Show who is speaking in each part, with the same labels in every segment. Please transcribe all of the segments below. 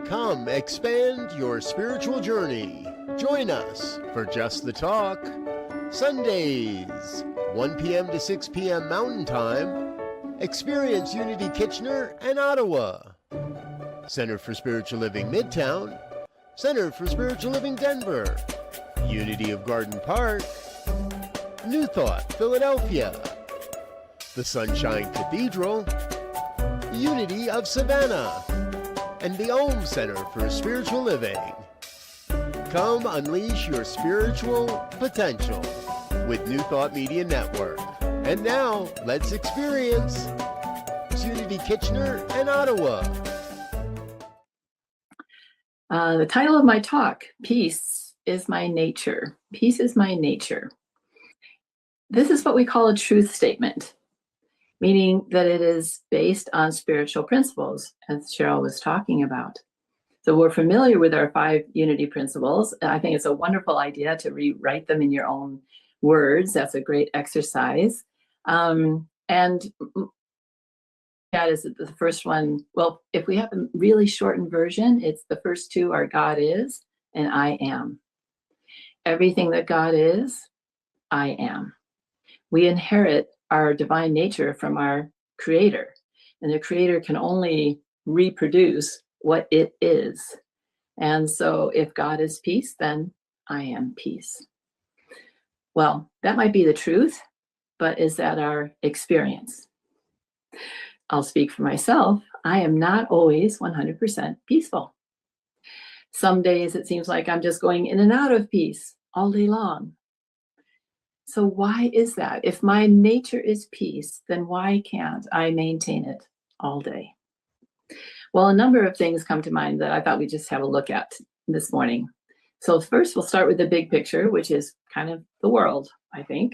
Speaker 1: Come expand your spiritual journey. Join us for Just the Talk. Sundays, 1 p.m. to 6 p.m. Mountain Time. Experience Unity Kitchener and Ottawa. Center for Spiritual Living Midtown. Center for Spiritual Living Denver. Unity of Garden Park. New Thought Philadelphia. The Sunshine Cathedral. Unity of Savannah. And the Ohm Center for Spiritual Living. Come unleash your spiritual potential with New Thought Media Network. And now, let's experience Unity Kitchener and Ottawa.
Speaker 2: The title of my talk, Peace is My Nature. Peace is my nature. This is what we call a truth statement, meaning that it is based on spiritual principles, as Cheryl was talking about. So we're familiar with our 5 unity principles. I think it's a wonderful idea to rewrite them in your own words. That's a great exercise. And that is the first one. Well, if we have a really shortened version, it's the first 2 are God is and I am. Everything that God is, I am. We inherit our divine nature from our Creator, and the Creator can only reproduce what it is. And so if God is peace, then I am peace. Well, that might be the truth, but is that our experience? I'll speak for myself. I am not always 100% peaceful. Some days it seems like I'm just going in and out of peace all day long. So why is that? If my nature is peace, then why can't I maintain it all day? Well, a number of things come to mind that I thought we'd just have a look at this morning. So first, we'll start with the big picture, which is kind of the world, I think.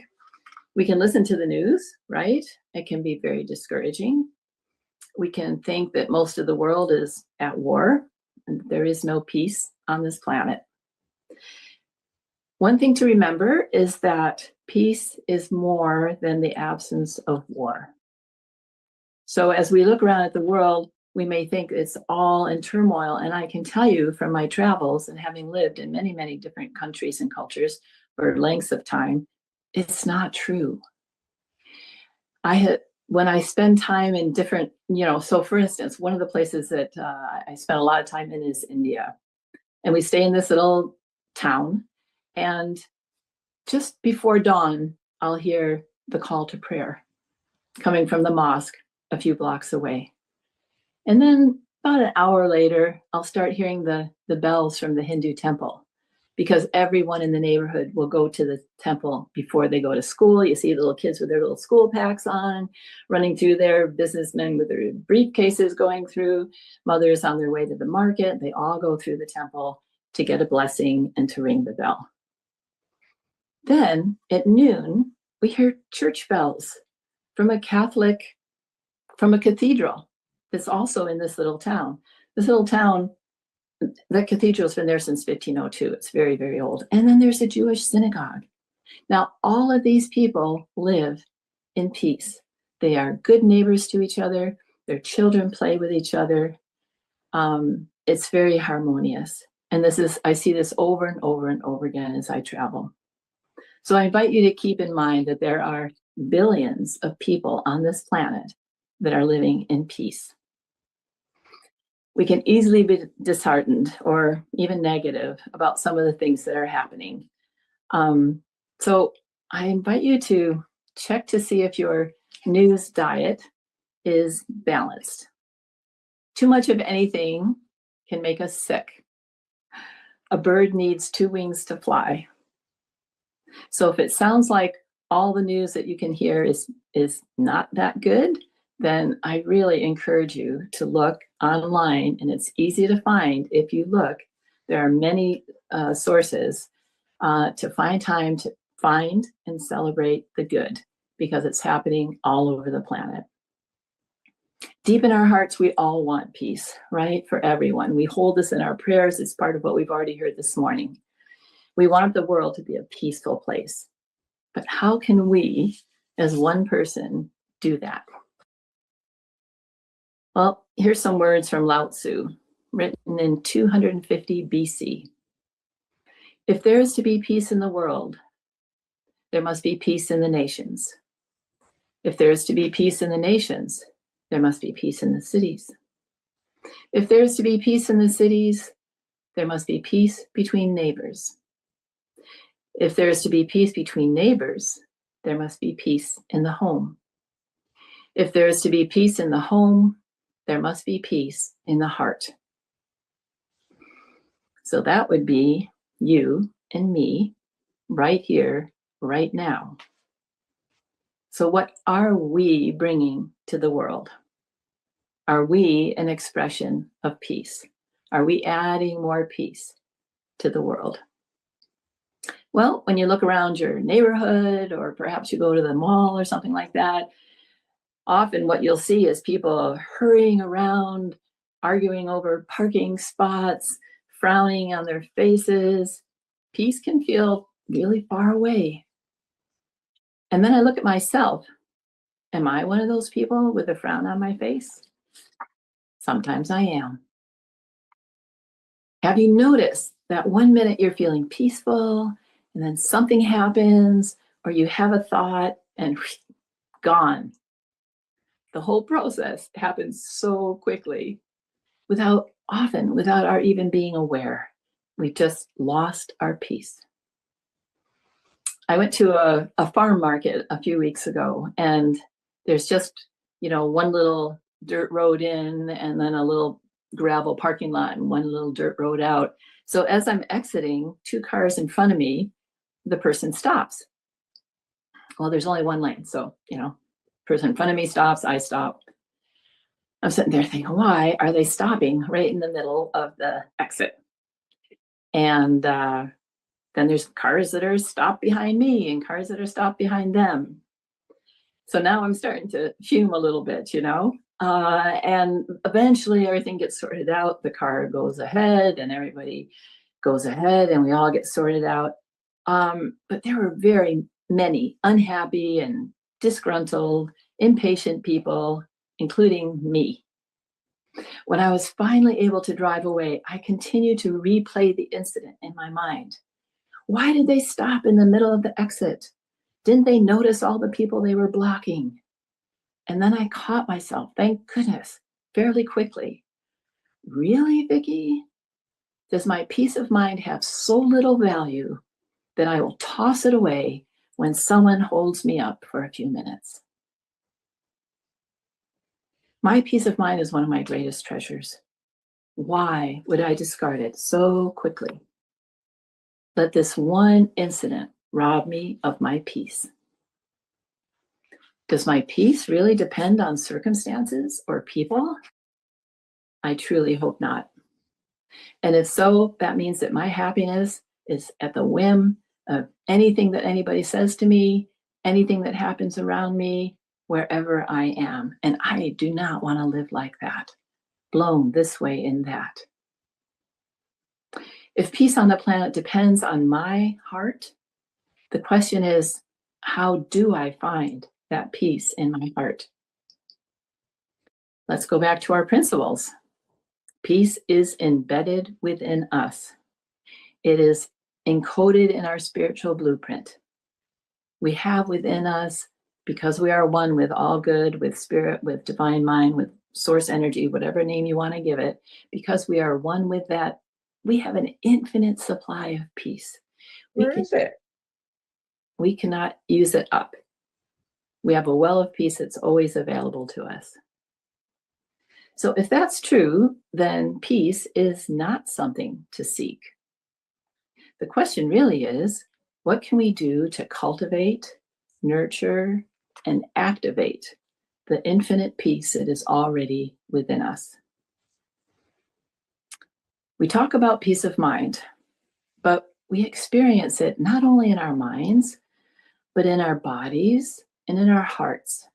Speaker 2: We can listen to the news, right? It can be very discouraging. We can think that most of the world is at war, and there is no peace on this planet. One thing to remember is that peace is more than the absence of war. So as we look around at the world, we may think it's all in turmoil. And I can tell you from my travels and having lived in many, many different countries and cultures for lengths of time, it's not true. When I spend time in different, so for instance, one of the places that I spent a lot of time in is India. And we stay in this little town. And just before dawn, I'll hear the call to prayer coming from the mosque a few blocks away. And then about an hour later, I'll start hearing the bells from the Hindu temple, because everyone in the neighborhood will go to the temple before they go to school. You see little kids with their little school packs on, running through there, businessmen with their briefcases going through, mothers on their way to the market. They all go through the temple to get a blessing and to ring the bell. Then at noon, we hear church bells from a cathedral that's also in this little town. This little town, that cathedral's been there since 1502. It's very, very old. And then there's a Jewish synagogue. Now, all of these people live in peace. They are good neighbors to each other. Their children play with each other. It's very harmonious. And I see this over and over and over again as I travel. So I invite you to keep in mind that there are billions of people on this planet that are living in peace. We can easily be disheartened or even negative about some of the things that are happening. So I invite you to check to see if your news diet is balanced. Too much of anything can make us sick. A bird needs 2 wings to fly. So if it sounds like all the news that you can hear is not that good, then I really encourage you to look online, and it's easy to find. If you look, there are many sources to find time to find and celebrate the good, because it's happening all over the planet. Deep in our hearts, we all want peace, right? For everyone. We hold this in our prayers. It's part of what we've already heard this morning. We want the world to be a peaceful place. But how can we, as one person, do that? Well, here's some words from Lao Tzu. written in 250 BC. If there is to be peace in the world, there must be peace in the nations. If there is to be peace in the nations, there must be peace in the cities. If there is to be peace in the cities, there must be peace between neighbors. If there is to be peace between neighbors, there must be peace in the home. If there is to be peace in the home, there must be peace in the heart. So that would be you and me right here, right now. So what are we bringing to the world? Are we an expression of peace? Are we adding more peace to the world? Well, when you look around your neighborhood, or perhaps you go to the mall or something like that, often what you'll see is people hurrying around, arguing over parking spots, frowning on their faces. Peace can feel really far away. And then I look at myself. Am I one of those people with a frown on my face? Sometimes I am. Have you noticed that 1 minute you're feeling peaceful, and then something happens, or you have a thought and gone? The whole process happens so quickly without our even being aware. We just lost our peace. I went to a farm market a few weeks ago, and there's just, one little dirt road in, and then a little gravel parking lot, and one little dirt road out. So as I'm exiting, 2 cars in front of me, the person stops. Well, there's only 1 lane. So, person in front of me stops, I stop. I'm sitting there thinking, why are they stopping right in the middle of the exit? And then there's cars that are stopped behind me and cars that are stopped behind them. So now I'm starting to fume a little bit, and eventually everything gets sorted out. The car goes ahead and everybody goes ahead and we all get sorted out. But there were very many unhappy and disgruntled, impatient people, including me. When I was finally able to drive away, I continued to replay the incident in my mind. Why did they stop in the middle of the exit? Didn't they notice all the people they were blocking? And then I caught myself, thank goodness, fairly quickly. Really, Vicki? Does my peace of mind have so little value that I will toss it away when someone holds me up for a few minutes? My peace of mind is one of my greatest treasures. Why would I discard it so quickly? Let this one incident rob me of my peace. Does my peace really depend on circumstances or people? I truly hope not. And if so, that means that my happiness is at the whim of anything that anybody says to me, anything that happens around me, wherever I am. And I do not want to live like that, blown this way and that. If peace on the planet depends on my heart, the question is, how do I find that peace in my heart? Let's go back to our principles. Peace is embedded within us. It is encoded in our spiritual blueprint. We have within us, because we are one with all good, with spirit, with divine mind, with source energy, whatever name you want to give it, because we are one with that, we have an infinite supply of peace.
Speaker 3: Where is it?
Speaker 2: We cannot use it up. We have a well of peace that's always available to us. So if that's true, then peace is not something to seek. The question really is, what can we do to cultivate, nurture, and activate the infinite peace that is already within us? We talk about peace of mind, but we experience it not only in our minds, but in our bodies and in our hearts.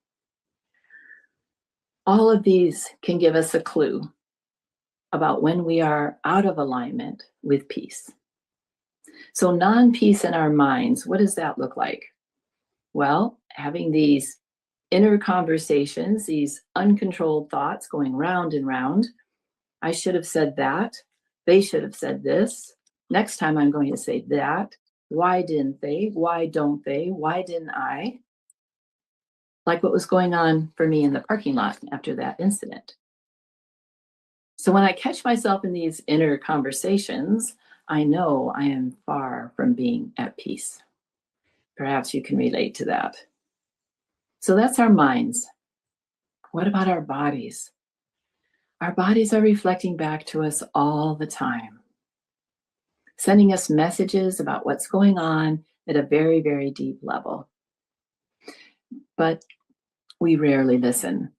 Speaker 2: All of these can give us a clue about when we are out of alignment with peace. So non-peace in our minds, what does that look like? Well, having these inner conversations, these uncontrolled thoughts going round and round. I should have said that. They should have said this. Next time I'm going to say that. Why didn't they? Why don't they? Why didn't I? Like what was going on for me in the parking lot after that incident. So when I catch myself in these inner conversations, I know I am far from being at peace. Perhaps you can relate to that. So that's our minds. What about our bodies? Our bodies are reflecting back to us all the time, sending us messages about what's going on at a very, very deep level. But we rarely listen.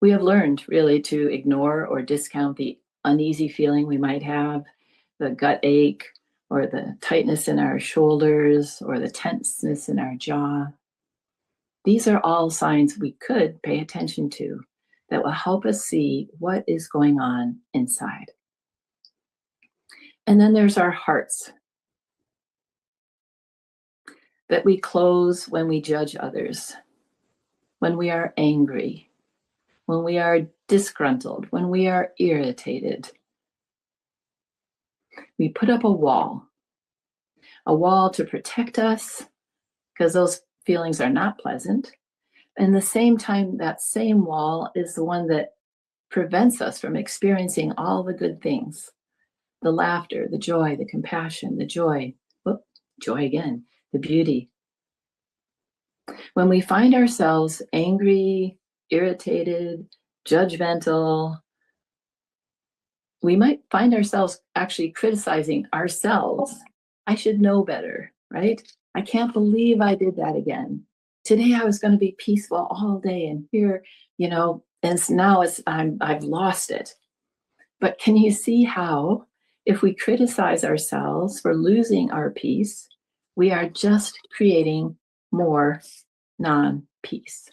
Speaker 2: We have learned really to ignore or discount the uneasy feeling we might have, the gut ache, or the tightness in our shoulders, or the tenseness in our jaw. These are all signs we could pay attention to that will help us see what is going on inside. And then there's our hearts that we close when we judge others, when we are angry, when we are disgruntled, when we are irritated. We put up a wall to protect us because those feelings are not pleasant. And at the same time, that same wall is the one that prevents us from experiencing all the good things, the laughter, the joy, the compassion, the joy, joy again, the beauty. When we find ourselves angry, irritated, judgmental, we might find ourselves actually criticizing ourselves. I should know better, right? I can't believe I did that again. Today I was going to be peaceful all day, and here, and now I've lost it. But can you see how, if we criticize ourselves for losing our peace, we are just creating more non-peace?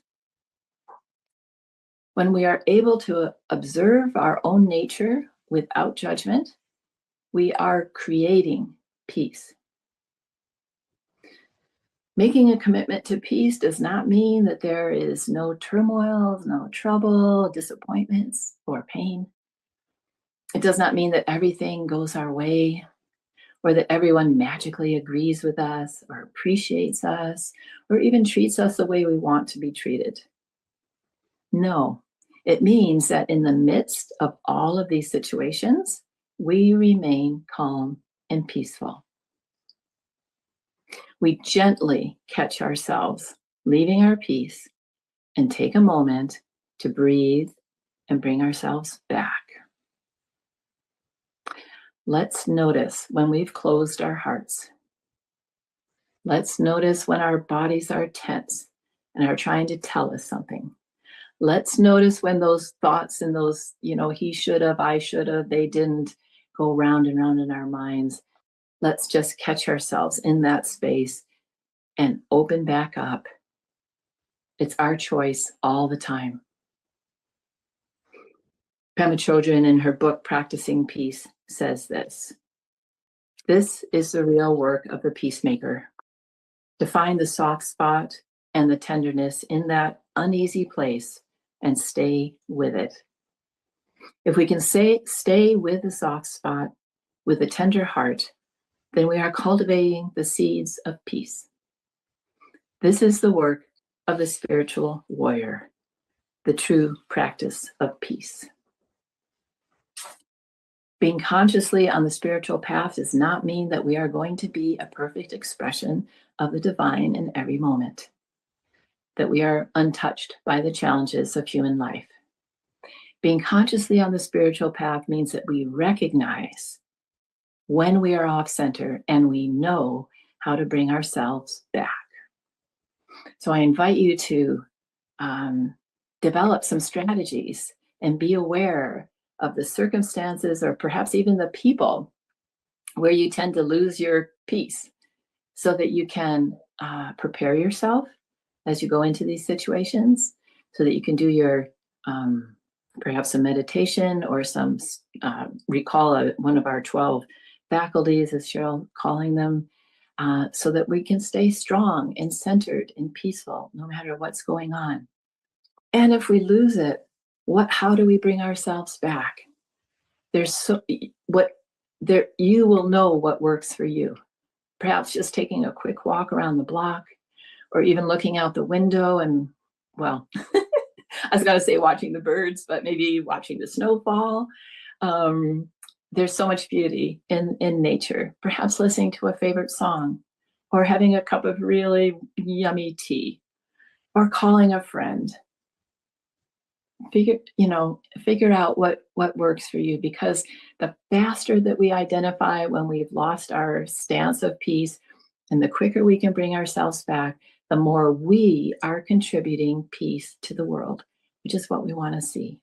Speaker 2: When we are able to observe our own nature without judgment, we are creating peace. Making a commitment to peace does not mean that there is no turmoil, no trouble, disappointments, or pain. It does not mean that everything goes our way, or that everyone magically agrees with us, or appreciates us, or even treats us the way we want to be treated. No, it means that in the midst of all of these situations, we remain calm and peaceful. We gently catch ourselves leaving our peace and take a moment to breathe and bring ourselves back. Let's notice when we've closed our hearts. Let's notice when our bodies are tense and are trying to tell us something. Let's notice when those thoughts and those, he should have, I should have, they didn't, go round and round in our minds. Let's just catch ourselves in that space and open back up. It's our choice all the time. Pema Chodron, in her book, Practicing Peace, says this: "This is the real work of the peacemaker, to find the soft spot and the tenderness in that uneasy place and stay with it. If we can stay with the soft spot, with a tender heart, then we are cultivating the seeds of peace. This is the work of the spiritual warrior, the true practice of peace." Being consciously on the spiritual path does not mean that we are going to be a perfect expression of the divine in every moment, that we are untouched by the challenges of human life. Being consciously on the spiritual path means that we recognize when we are off center and we know how to bring ourselves back. So I invite you to develop some strategies and be aware of the circumstances, or perhaps even the people where you tend to lose your peace, so that you can prepare yourself as you go into these situations, so that you can do your perhaps a meditation or some recall one of our 12 faculties, as Cheryl calling them, so that we can stay strong and centered and peaceful no matter what's going on. And if we lose it, how do we bring ourselves back? there's so what there you will know what works for you. Perhaps just taking a quick walk around the block, or even looking out the window and, well, I was going to say watching the birds, but maybe watching the snowfall. There's so much beauty in nature. Perhaps listening to a favorite song, or having a cup of really yummy tea, or calling a friend. Figure out what works for you, because the faster that we identify when we've lost our stance of peace, and the quicker we can bring ourselves back, the more we are contributing peace to the world, which is what we want to see.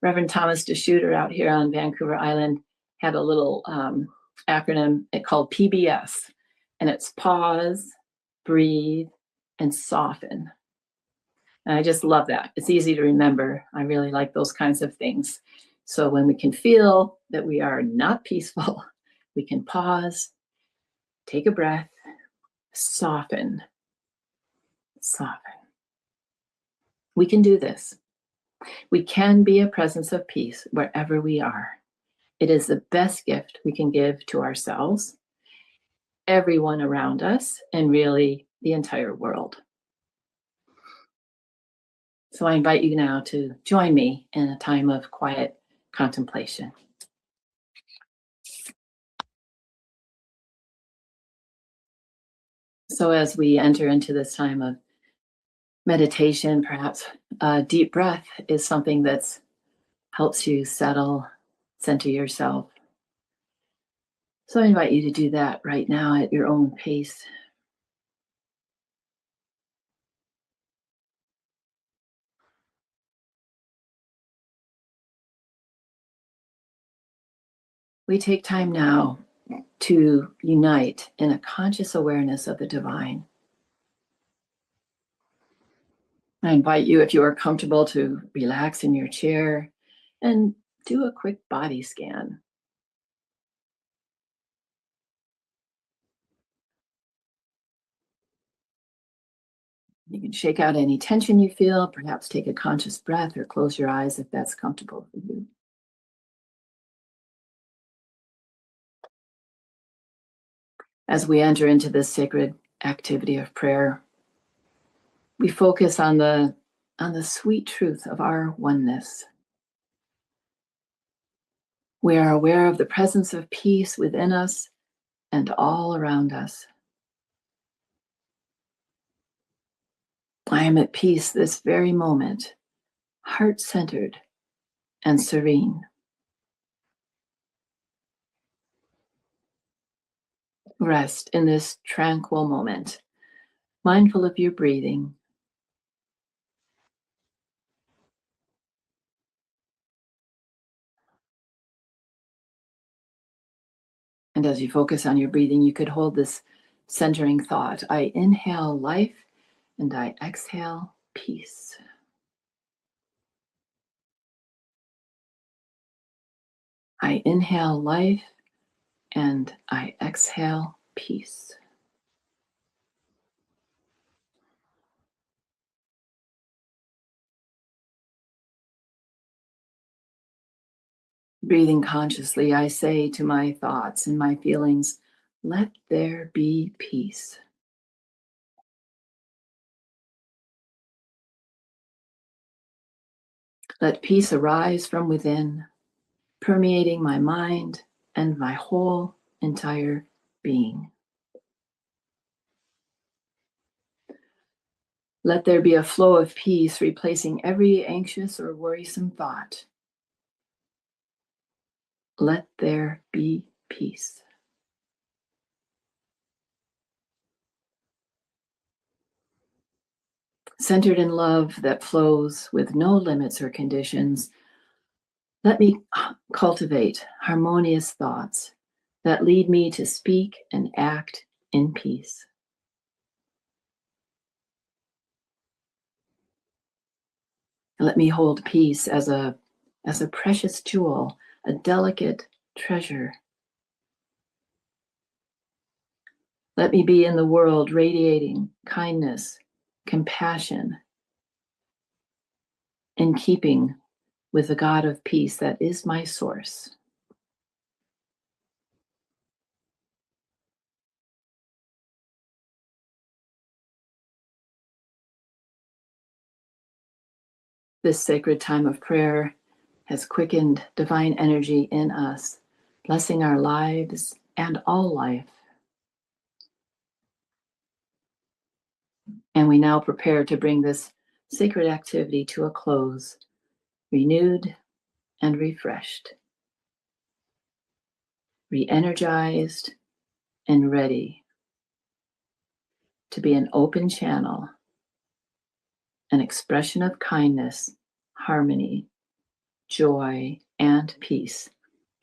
Speaker 2: Reverend Thomas DeShooter out here on Vancouver Island had a little acronym called PBS, and it's pause, breathe, and soften. And I just love that. It's easy to remember. I really like those kinds of things. So when we can feel that we are not peaceful, we can pause, take a breath, soften. We can do this. We can be a presence of peace wherever we are. It is the best gift we can give to ourselves, everyone around us, and really the entire world. So I invite you now to join me in a time of quiet contemplation. So as we enter into this time of meditation, perhaps a deep breath is something that helps you settle, center yourself. So I invite you to do that right now at your own pace. We take time now to unite in a conscious awareness of the divine. I invite you, if you are comfortable, to relax in your chair and do a quick body scan. You can shake out any tension you feel, perhaps take a conscious breath or close your eyes if that's comfortable for you. As we enter into this sacred activity of prayer, we focus on the sweet truth of our oneness. We are aware of the presence of peace within us and all around us. I am at peace this very moment, heart-centered and serene. Rest in this tranquil moment, mindful of your breathing. And as you focus on your breathing, you could hold this centering thought. I inhale life and I exhale peace. I inhale life and I exhale peace. Breathing consciously, I say to my thoughts and my feelings, let there be peace. Let peace arise from within, permeating my mind and my whole entire being. Let there be a flow of peace, replacing every anxious or worrisome thought. Let there be peace. Centered in love that flows with no limits or conditions, let me cultivate harmonious thoughts that lead me to speak and act in peace. Let me hold peace as a precious jewel, a delicate treasure. Let me be in the world radiating kindness, compassion, in keeping with the God of peace that is my source. This sacred time of prayer has quickened divine energy in us, blessing our lives and all life. And we now prepare to bring this sacred activity to a close, renewed and refreshed, re-energized and ready to be an open channel, an expression of kindness, harmony, joy, and peace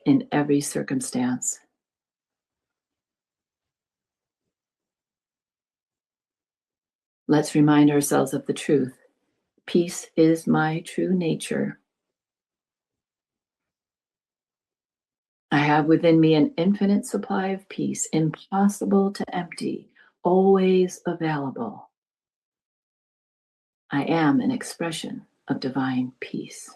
Speaker 2: in every circumstance. Let's remind ourselves of the truth. Peace is my true nature. I have within me an infinite supply of peace, impossible to empty, always available. I am an expression of divine peace.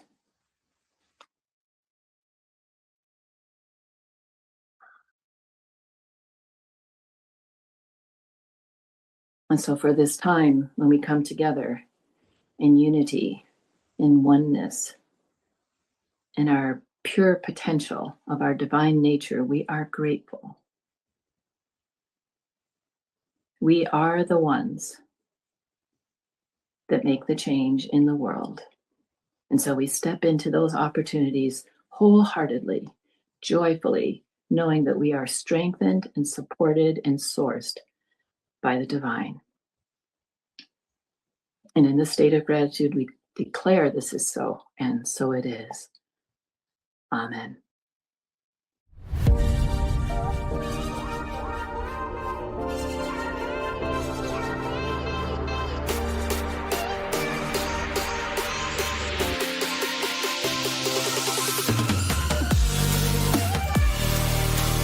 Speaker 2: And so for this time, when we come together in unity, in oneness, in our pure potential of our divine nature, we are grateful. We are the ones that make the change in the world. And so we step into those opportunities wholeheartedly, joyfully, knowing that we are strengthened and supported and sourced by the divine. And in this state of gratitude, we declare this is so, and so it is. Amen.